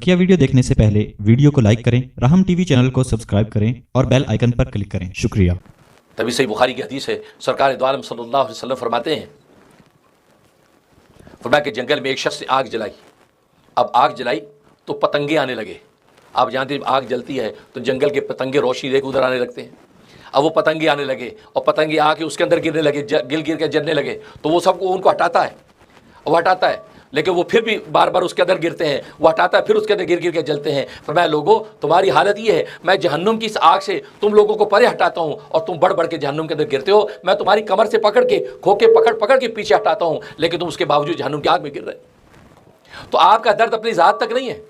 बकिया video देखने से पहले वीडियो को लाइक करें, राहम टीवी चैनल को सब्सक्राइब करें और बेल आइकन पर क्लिक करें। शुक्रिया। तभी सही बुखारी की हदीस है, सरकार दो आलम सल्लल्लाहु अलैहि वसल्लम फरमाते हैं, फरमाया कि जंगल में एक शख्स ने आग जलाई। अब आग जलाई तो पतंगे आने लगे। आप जानते हैं आग जलती है तो जंगल के पतंगे रोशनी देकर उधर आने लगते हैं। अब वो पतंगे आने लगे और पतंगे आके उसके अंदर गिरने लगे, गिर के जलने लगे। तो वो सबको उनको हटाता है, वो हटाता है, लेकिन वो फिर भी बार बार उसके अंदर गिरते हैं। वो हटाता है, फिर उसके अंदर गिर के जलते हैं। फरमाया लोगों, तुम्हारी हालत ये है, मैं जहन्नुम की इस आग से तुम लोगों को परे हटाता हूँ और तुम बढ़ बढ़ के जहन्नुम के अंदर गिरते हो। मैं तुम्हारी कमर से पकड़ के खोके पकड़ के पीछे हटाता हूँ, लेकिन तुम उसके बावजूद जहन्नुम की आग में गिर रहे। तो आपका दर्द अपनी ज़ात तक नहीं है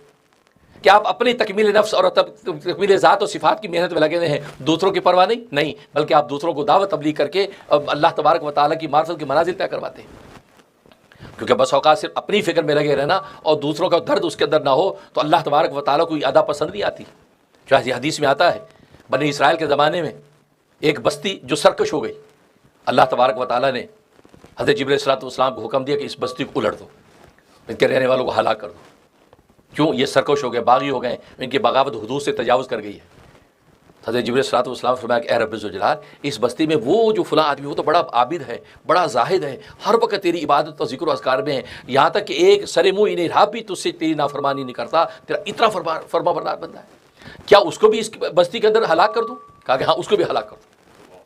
कि आप अपनी तकमील नफ्स और तकमील ज़ात और सिफात की मेहनत में लगे हुए हैं, दूसरों की परवाह नहीं, बल्कि आप दूसरों को दावत तबलीग करके अल्लाह तबारक व तआला की मार्फत की मनाजिल तय करवाते हैं। क्योंकि बस औकात सिर्फ अपनी फिक्र में लगे रहना और दूसरों का दर्द उसके अंदर ना हो तो अल्लाह तबारक व तआला को अदा पसंद नहीं आती। जो हदीस में आता है, बनी इसराइल के ज़माने में एक बस्ती जो सरकश हो गई, अल्लाह तबारक व तआला ने हज़रत जिब्रील अलैहिस्सलाम को हुक्म दिया कि इस बस्ती को उलट दो, इनके रहने वालों को हलाक कर दो। क्यों? ये सरकश हो गए, बागी हो गए, इनकी बगावत हुदूद से तजावुज़ कर गई है। हज़रत जिब्रील अलैहिस्सलाम फरमाया कि ऐ रब्बुल जलाल, इस बस्ती में वो जो फलां आदमी, वो तो बड़ा आबिद है, बड़ा जाहिद है, हर वक्त तेरी इबादत और ज़िक्र अज़कार में है, यहाँ तक कि एक सरे मुँह इन्हें राब भी तुझसे तेरी नाफरमानी नहीं करता, तेरा इतना फरमा बरदार बंदा है, क्या उसको भी इस बस्ती के अंदर हलाक कर दूँ? कहा कि हाँ, उसको भी हलाक कर दूँ।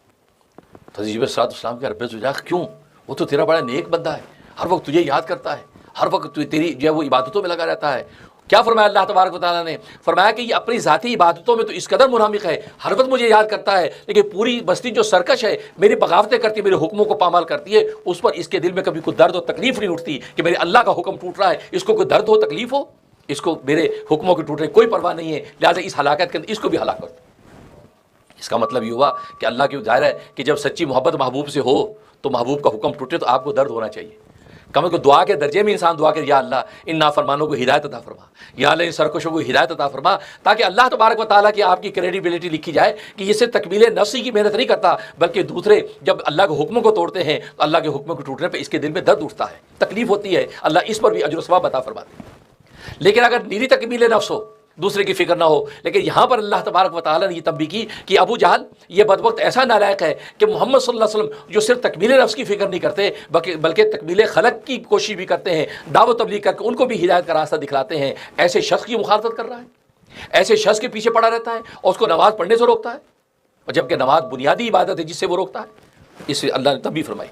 हज़रत जिब्रील अलैहिस्सलाम के रब्बुल जलाल, क्यों? वो तो तेरा बड़ा नेक बंदा है, हर वक्त तुझे याद करता है, हर वक्त तेरी जो है वो इबादतों में लगा रहता है। क्या फरमाया अल्लाह तबारक व तआला ने? फरमाया कि ये अपनी ज़ाती इबादतों में तो इस कदर मुनामिक है, हर वक्त मुझे याद करता है, लेकिन पूरी बस्ती जो सरकश है, मेरी बगावतें करती है, मेरे हुक्मों को पामाल करती है, उस पर इसके दिल में कभी कोई दर्द और तकलीफ नहीं उठती कि मेरे अल्लाह का हुक्म टूट रहा है, इसको कोई दर्द हो, तकलीफ हो, इसको मेरे हुक्मों के टूटने कोई परवाह नहीं है, लिहाजा इस हलाकत के अंदर इसको भी हलाक कर दो। इसका मतलब ये हुआ कि अल्लाह की ज़ाहिर है कि जब सच्ची मोहब्बत महबूब से हो तो महबूब का हुक्म टूटे तो आपको दर्द होना चाहिए। कम को दुआ के दर्जे में इंसान दुआ करे, या अल्लाह इन नाफरमानों को हिदायत अता फरमा, या अल्लाह इन सरकशों को हिदायत अता फरमा, ताकि अल्लाह तबारक व तआला की आपकी क्रेडिबिलिटी लिखी जाए कि ये सिर्फ तकमील नफ्सी की मेहनत नहीं करता, बल्कि दूसरे जब अल्लाह के हुक्मों को तोड़ते हैं तो अल्लाह के हुक्मों को टूटने पर इसके दिल में दर्द उठता है, तकलीफ होती है, अल्लाह इस पर भी अजर सवाब अता फरमाते हैं। लेकिन अगर नीरी तकमील नफ्स हो, दूसरे की फिक्र ना हो, लेकिन यहाँ पर अल्लाह तबारक व तआला ने ये तंबीह की कि अबू जहल ये बदबख्त ऐसा नालायक है कि मोहम्मद सल्लल्लाहु अलैहि वसल्लम जो सिर्फ तकमील नफ्स की फिक्र नहीं करते बल्कि तकमील खलक की कोशिश भी करते हैं, दावत तबलीग करके उनको भी हिदायत का रास्ता दिखलाते हैं, ऐसे शख्स की मुखालफत कर रहा है, ऐसे शख्स के पीछे पड़ा रहता है और उसको नमाज पढ़ने से रोकता है, और जबकि नमाज बुनियादी इबादत है जिससे वो रोकता है। इससे अल्लाह ने तंबीह फरमाई।